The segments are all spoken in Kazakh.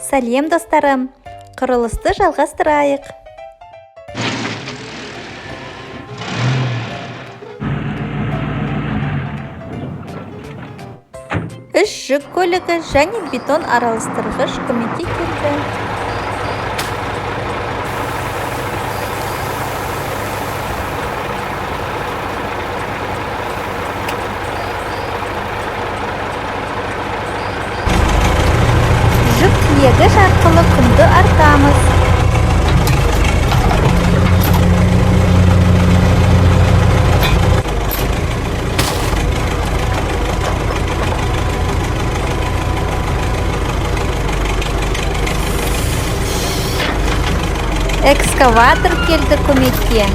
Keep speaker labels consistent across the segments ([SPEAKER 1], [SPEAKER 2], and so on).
[SPEAKER 1] Сәлем достарым, құрылысты жалғастырайық. Үш жүк көлігі және бетон араластырғыш көмекке келді. Жүк тиегіш арқылы құмды артамыз. Экскаватор келді көмекке.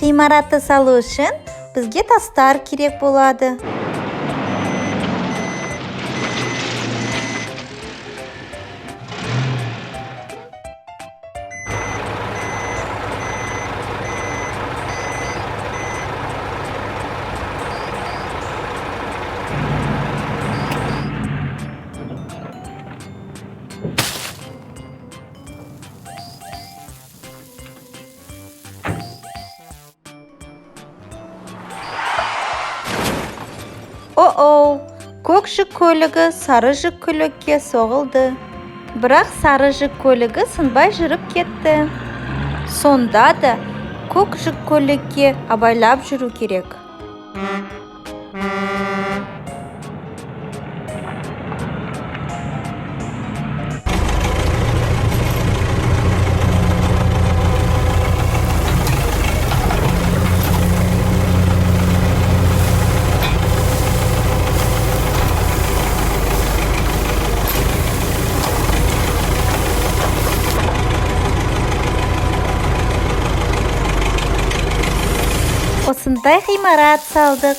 [SPEAKER 1] Ғимаратты салу үшін бізге тастар керек болады. Көк жүк көлігі сары жүк көлікке соғылды. Бірақ сары жүк көлігі сынбай жүріп кетті. Сонда да көк жүк көлікке абайлап жүру керек. Осындай ғимарат салдық.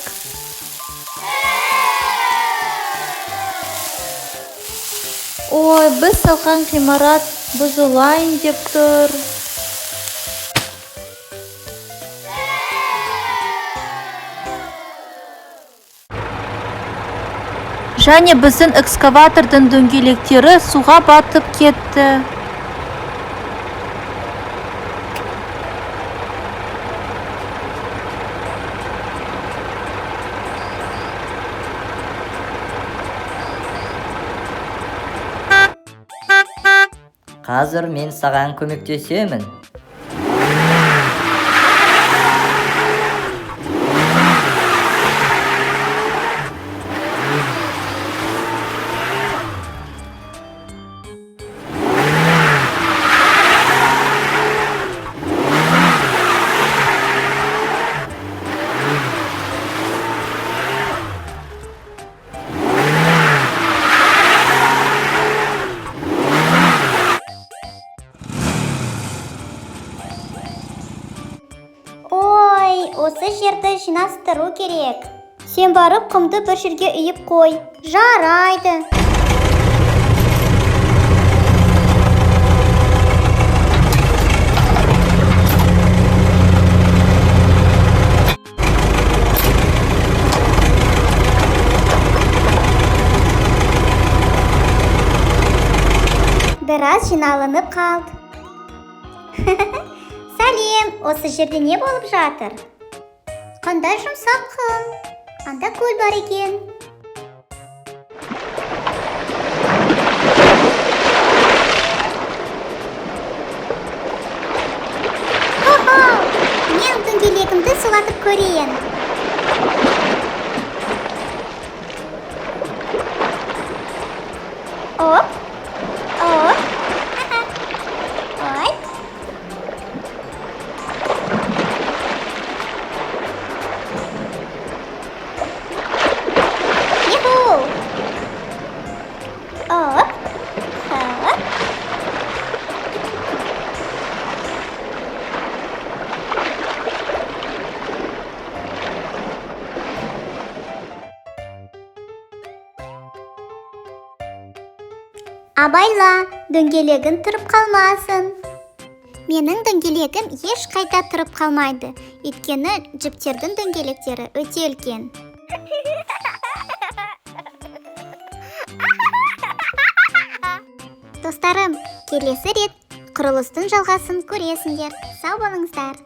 [SPEAKER 1] Ой, біз салған ғимарат бұзылайын деп тұр. Және біздің экскаватордың дөңгелектері суға батып кетті.
[SPEAKER 2] Қазір мен саған көмектесемін.
[SPEAKER 3] осы жерді жинастыру керек. Сен барып құмды бір жерге үйіп қой. Жарайды. Біраз жиналынып қалды. Сәлем, осы жерде не болып жатыр? Қандай жұмсақ құм? Анда көл бар екен. Хо-хо, мен дөңгелегімді сұлатып көрейін. Оп. Ой. Юху. Оп. Хоп. Абайла, дөңгелегін тұрып қалмасын. Менің дөңгелегім еш қайда тұрып қалмайды. Өйткені жіптердің дөңгелектері өте үлкен. Достарым, келесі рет құрылыстың жалғасын көресіңдер. Сау болыңыздар.